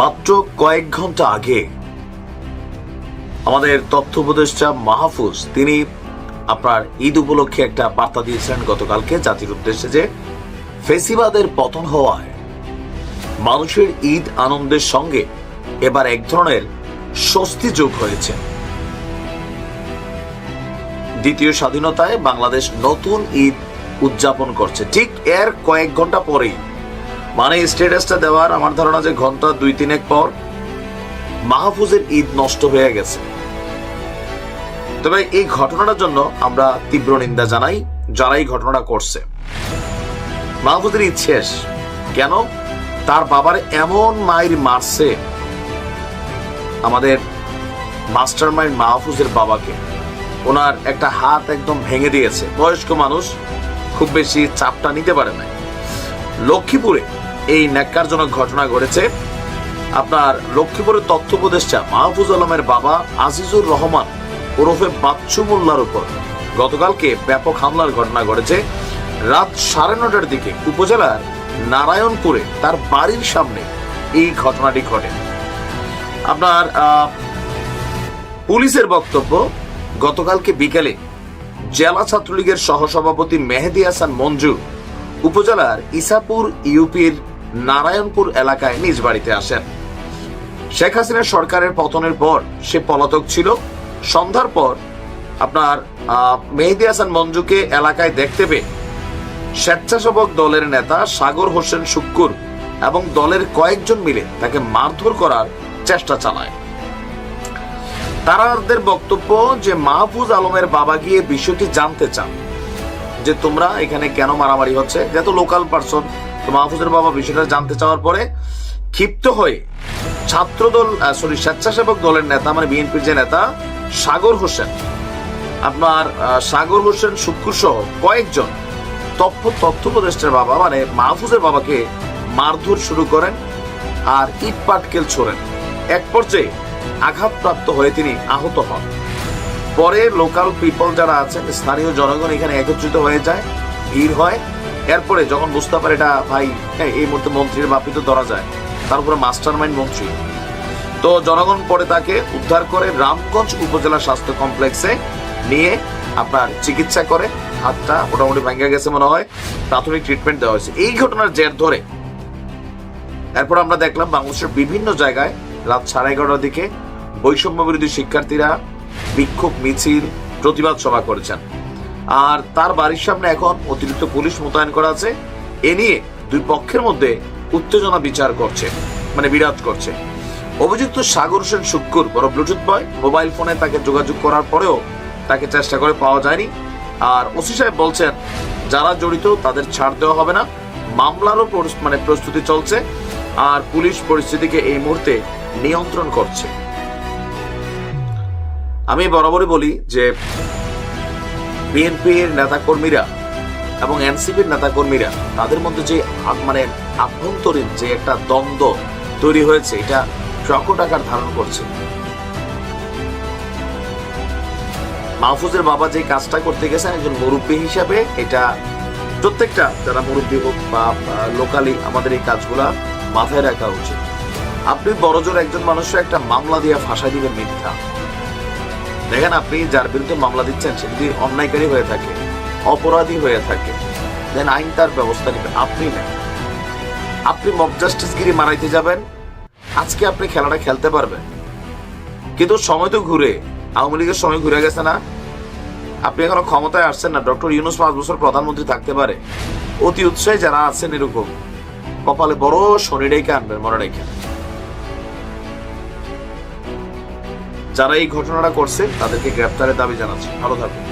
মাত্র কয়েক ঘন্টা আগে আমাদের তথ্য উপদেষ্টা মাহফুজ তিনি আপনার ঈদ উপলক্ষে একটা বার্তা দিয়েছিলেন গতকালকে জাতির উদ্দেশ্যে, যে ফেসিবাদের পতন হওয়ায় মানুষের ঈদ আনন্দের সঙ্গে এবার এক ধরনের স্বস্তি যোগ হয়েছে। দ্বিতীয় স্বাধীনতায় বাংলাদেশ নতুন ঈদ উদযাপন করছে। ঠিক এর কয়েক ঘন্টা পরেই, মানে স্ট্যাটাসটা দেওয়ার আমার ধারণা যে ঘন্টা 2-3 পর মাহফুজের ঈদ নষ্ট হয়ে গেছে। তবে এই ঘটনাটার জন্য আমরা তীব্র নিন্দা জানাই যারা এই ঘটনাটা করছে। মাহফুজের ঈদ শেষ কেন? তার বাবার এমন মায়ের মারছে আমাদের মাস্টার মাইন্ড মাহফুজের বাবাকে, ওনার একটা হাত একদম ভেঙে দিয়েছে। বয়স্ক মানুষ, খুব বেশি চাপটা নিতে পারে না। লক্ষ্মীপুরে এই ন্যাক্কারজনক ঘটনা ঘটেছে। আপনার লক্ষ্মীপুরের তথ্য উপদেষ্টা মাহফুজ আলমের বাবা আজিজুর রহমান ওরফে বাচ্চু মোল্লার উপর গতকালকে ব্যাপক হামলার ঘটনা ঘটেছে। রাত 9:30টার দিকে উপজেলার নারায়ণপুরে তার বাড়ির সামনে এই ঘটনাটি ঘটে। আপনার পুলিশের বক্তব্য, গতকালকে বিকেলে জেলা ছাত্রলীগের সহসভাপতি মেহেদী হাসান মঞ্জু উপজেলার ইসাপুর ইউপির নারায়ণপুর এলাকায় নিজ বাড়িতে আসেন। শেখ হাসিনার সরকারের পতনের পর সে পলাতক ছিল। সন্ধ্যার পর আপনার মেহেদী হাসান মঞ্জুকে এলাকায় দেখতে পেয়ে স্বেচ্ছাসেবক দলের নেতা সাগর হোসেন শুক্কুর এবং দলের কয়েকজন মিলে তাকে মারধর করার চেষ্টা চালায়। তাদের বক্তব্য যে মাহফুজ আলমের বাবা গিয়ে বিষয়টি জানতে চান যে তোমরা এখানে কেন মারামারি হচ্ছে, যেহেতু লোকাল পারসন। তো মাহফুজের বাবা বিষয়টা জানতে চাওয়ার পরে ক্ষিপ্ত হয়ে স্বেচ্ছাসেবক দলের নেতা, মানে বিএনপির যে নেতা সাগর হোসেন শুক্কুর সহ কয়েকজন তথ্য উপদেষ্টার বাবা মানে মাহফুজের বাবাকে মারধর শুরু করেন আর ইট পাটকেল ছোড়েন। এক পর্যায়ে আঘাতপ্রাপ্ত হয়ে তিনি আহত হন। পরে লোকাল পিপল যারা আছেন, স্থানীয় জনগণ এখানে একত্রিত হয়ে যায়, ভিড় হয়। এরপরে যখন বুঝতে পারে এটা ভাই এই মুহূর্তে মন্ত্রীর বাপি তো ধরা যায়, তার উপরে মাস্টার মাইন্ড মন্ত্রী, তো জনগণ পরে তাকে উদ্ধার করে রামগঞ্জ উপজেলা স্বাস্থ্য কমপ্লেক্সে নিয়ে আপনার চিকিৎসা করে। হাতটা মোটামুটি ভেঙে গেছে মনে হয়, প্রাথমিক ট্রিটমেন্ট দেওয়া হয়েছে। এই ঘটনার জের ধরে এরপর আমরা দেখলাম বাংলাদেশের বিভিন্ন জায়গায় রাত 11:30টার দিকে বৈষম্য বিরোধী শিক্ষার্থীরা বিক্ষোভ মিছিল, প্রতিবাদ সভা করেছেন। আর তার বাড়ির সামনে এখন অতিরিক্ত পুলিশ মোতায়েন করা আছে। এ নিয়ে দুই পক্ষের মধ্যে উত্তেজনা বিরাজ করছে। অভিযুক্ত সাগর হোসেন শুক্কুর বড় ব্লুটুথ বয়, মোবাইল ফোনে তাকে যোগাযোগ করার পরেও তাকে চেষ্টা করে পাওয়া যায়নি। আর ওসি সাহেব বলছেন যারা জড়িত তাদের ছাড় দেওয়া হবে না, মামলারও প্রস্তুতি চলছে। আর পুলিশ পরিস্থিতিকে এই মুহূর্তে নিয়ন্ত্রণ করছে। আমি বরাবরই বলি যে বিএনপির নেতাকর্মীরা এবং এনসিপির নেতাকর্মীরা তাদের মধ্যে যে আভ্যন্তরীণ যে একটা দ্বন্দ্ব তৈরি হয়েছে, এটা প্রকট আকার ধারণ করছে। মাহফুজের বাবা যে কাজটা করতে গেছেন একজন মুরব্বী হিসাবে, এটা প্রত্যেকটা যারা মুরব্বী হোক বা লোকালি আমাদের এই কাজগুলা মাথায় রাখা উচিত। আপনি বড়জোর একজন মানুষের একটা মামলা দিয়ে ফাঁসাই দিবেন মিথ্যা। দেখেন, আপনি যার বিরুদ্ধে মামলা দিচ্ছেন সে যদি অন্যায়কারী হয়ে থাকে, অপরাধী হয়ে থাকে, দেন আইন তার ব্যবস্থা নেবে। আপনি না, আপনি মব জাস্টিসগিরি মারাইতে যাবেন। আজকে আপনি খেলাটা খেলতে পারবেন, কিন্তু সময় তো ঘুরে, আওয়ামী লীগের সময় ঘুরে গেছে না। আপনি এখনো ক্ষমতায় আসছেন না। ডক্টর ইউনূস 5 বছর প্রধানমন্ত্রী থাকতে পারে। অতি উৎসাহী যারা আছেন এরকম, কপালে বড় শনি রেখে আনবেন, মনে রেখে। যারা এই ঘটনাটা করছে তাদেরকে গ্রেপ্তারের দাবি জানাচ্ছি। ভালো থাকবেন।